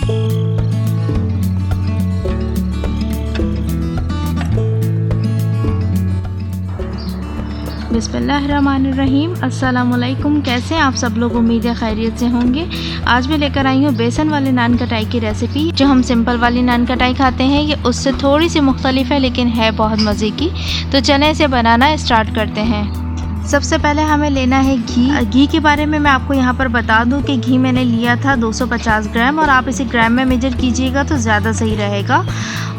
बिस्मिल्लाहिर्रहमानिर्रहीम। अस्सलामुअलैकुम। कैसे हैं आप सब लोग? उम्मीद है खैरियत से होंगे। आज मैं लेकर आई हूँ बेसन वाले नान कटाई की रेसिपी। जो हम सिंपल वाली नान कटाई खाते हैं ये उससे थोड़ी सी मुख्तलिफ है, लेकिन है बहुत मज़े की। तो चलें इसे बनाना स्टार्ट करते हैं। सबसे पहले हमें लेना है घी। घी के बारे में मैं आपको यहाँ पर बता दूँ कि घी मैंने लिया था 250 ग्राम, और आप इसे ग्राम में मेजर कीजिएगा तो ज़्यादा सही रहेगा।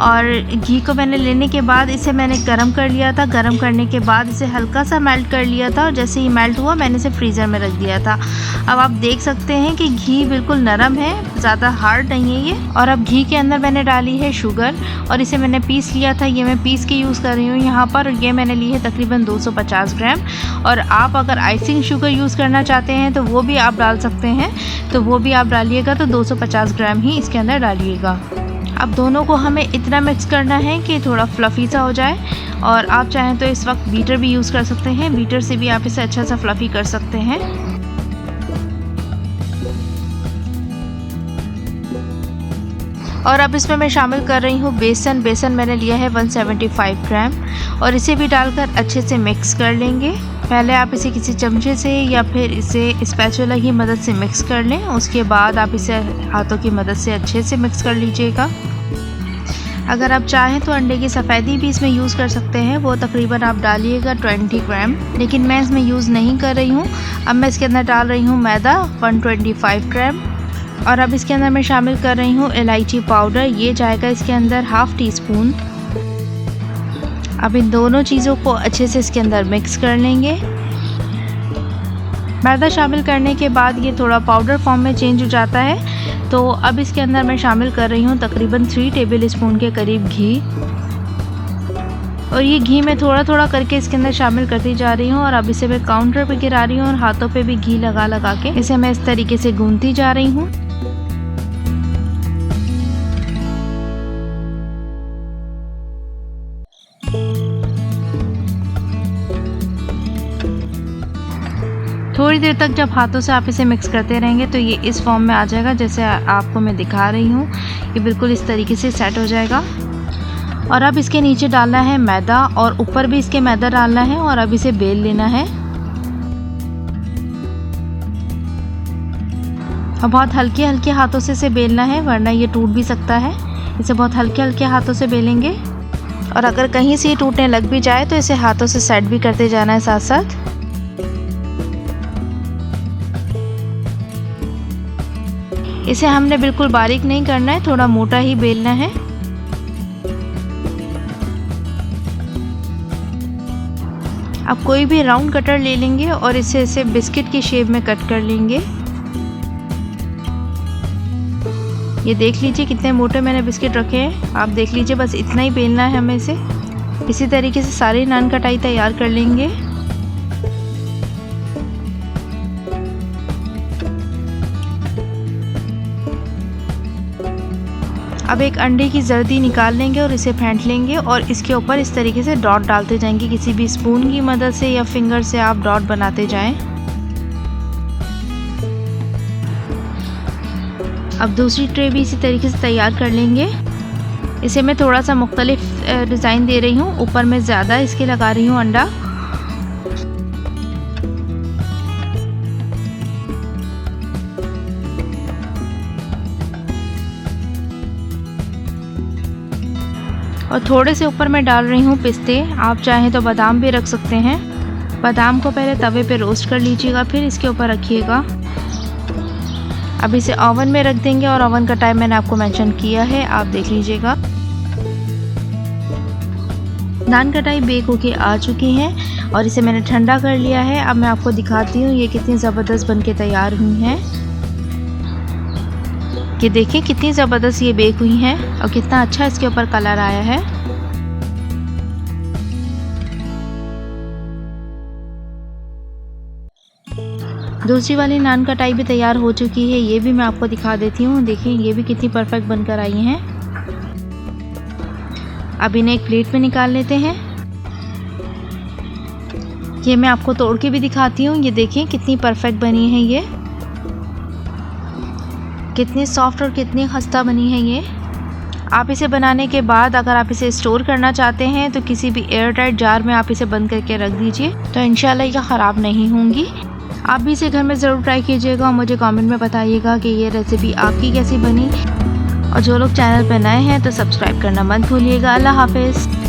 और घी को मैंने लेने के बाद इसे मैंने गरम कर लिया था। गरम करने के बाद इसे हल्का सा मेल्ट कर लिया था, और जैसे ही मेल्ट हुआ मैंने इसे फ्रीज़र में रख दिया था। अब आप देख सकते हैं कि घी बिल्कुल नरम है, ज़्यादा हार्ड नहीं है ये। और अब घी के अंदर मैंने डाली है शुगर, और इसे मैंने पीस लिया था। ये मैं पीस के यूज़ कर रही हूँ यहाँ पर। ये मैंने ली है तकरीबन 250 ग्राम। और आप अगर आइसिंग शुगर यूज़ करना चाहते हैं तो वो भी आप डाल सकते हैं, तो वो भी आप डालिएगा। तो 250 ग्राम ही इसके अंदर डालिएगा। अब दोनों को हमें इतना मिक्स करना है कि थोड़ा फ्लफ़ी सा हो जाए। और आप चाहें तो इस वक्त बीटर भी यूज़ कर सकते हैं। बीटर से भी आप इसे अच्छा सा फ्लफ़ी कर सकते हैं। और अब इसमें मैं शामिल कर रही हूँ बेसन। बेसन मैंने लिया है 175 ग्राम, और इसे भी डालकर अच्छे से मिक्स कर लेंगे। पहले आप इसे किसी चमचे से या फिर इसे स्पैचुला की मदद से मिक्स कर लें। उसके बाद आप इसे हाथों की मदद से अच्छे से मिक्स कर लीजिएगा। अगर आप चाहें तो अंडे की सफ़ेदी भी इसमें यूज़ कर सकते हैं, वो तकरीबन आप डालिएगा 20 ग्राम, लेकिन मैं इसमें यूज़ नहीं कर रही हूँ। अब मैं इसके अंदर डाल रही हूँ मैदा 125 ग्राम, और अब इसके अंदर मैं शामिल कर रही हूँ इलायची पाउडर। ये जाएगा इसके अंदर हाफ़ टी स्पून। अब इन दोनों चीज़ों को अच्छे से इसके अंदर मिक्स कर लेंगे। मैदा शामिल करने के बाद ये थोड़ा पाउडर फॉर्म में चेंज हो जाता है। तो अब इसके अंदर मैं शामिल कर रही हूँ तकरीबन 3 टेबल स्पून के करीब घी, और ये घी मैं थोड़ा थोड़ा करके इसके अंदर शामिल करती जा रही हूँ। और अब इसे मैं काउंटर पे गिरा रही हूँ, और हाथों पे भी घी लगा लगा के इसे मैं इस तरीके से गूंथती जा रही हूँ। थोड़ी देर तक जब हाथों से आप इसे मिक्स करते रहेंगे तो ये इस फॉर्म में आ जाएगा जैसे आपको मैं दिखा रही हूँ। ये बिल्कुल इस तरीके से सेट हो जाएगा। और अब इसके नीचे डालना है मैदा, और ऊपर भी इसके मैदा डालना है, और अब इसे बेल लेना है। और बहुत हल्के हल्के हाथों से इसे बेलना है, वरना ये टूट भी सकता है। इसे बहुत हल्के हल्के हाथों से बेलेंगे, और अगर कहीं से ये टूटने लग भी जाए तो इसे हाथों से सेट भी करते जाना है साथ साथ। इसे हमने बिल्कुल बारीक नहीं करना है, थोड़ा मोटा ही बेलना है। आप कोई भी राउंड कटर ले लेंगे और इसे बिस्किट की शेप में कट कर लेंगे। ये देख लीजिए कितने मोटे मैंने बिस्किट रखे हैं। आप देख लीजिए, बस इतना ही बेलना है हमें इसे। इसी तरीके से सारी नान कटाई तैयार कर लेंगे। अब एक अंडे की जर्दी निकाल लेंगे और इसे फेंट लेंगे, और इसके ऊपर इस तरीके से डॉट डालते जाएंगे। किसी भी स्पून की मदद से या फिंगर से आप डॉट बनाते जाएं। अब दूसरी ट्रे भी इसी तरीके से तैयार कर लेंगे। इसे मैं थोड़ा सा मुख्तलिफ डिज़ाइन दे रही हूँ। ऊपर मैं ज़्यादा इसके लगा रही हूँ अंडा। और थोड़े से ऊपर मैं डाल रही हूँ पिस्ते। आप चाहें तो बादाम भी रख सकते हैं। बादाम को पहले तवे पे रोस्ट कर लीजिएगा, फिर इसके ऊपर रखिएगा। अब इसे ओवन में रख देंगे, और ओवन का टाइम मैंने आपको मेंशन किया है, आप देख लीजिएगा। नान कटाई बेक होके आ चुकी हैं, और इसे मैंने ठंडा कर लिया है। अब मैं आपको दिखाती हूँ ये कितनी ज़बरदस्त बनके तैयार हुई हैं। ये देखिए कितनी ज़बरदस्त ये बेक हुई हैं, और कितना अच्छा इसके ऊपर कलर आया है। दूसरी वाली नान कटाई भी तैयार हो चुकी है, ये भी मैं आपको दिखा देती हूँ। देखिए ये भी कितनी परफेक्ट बनकर आई हैं। अब इन्हें एक प्लेट में निकाल लेते हैं। ये मैं आपको तोड़ के भी दिखाती हूँ। ये देखिए कितनी परफेक्ट बनी है। ये कितनी सॉफ्ट और कितनी खस्ता बनी है ये। आप इसे बनाने के बाद अगर आप इसे स्टोर करना चाहते हैं तो किसी भी एयर टाइट जार में आप इसे बंद करके रख दीजिए, तो इंशाल्लाह ये ख़राब नहीं होंगी। आप भी इसे घर में ज़रूर ट्राई कीजिएगा और मुझे कमेंट में बताइएगा कि ये रेसिपी आपकी कैसी बनी। और जो लोग चैनल पर नए हैं तो सब्सक्राइब करना मत भूलिएगा। अल्लाह हाफिज़।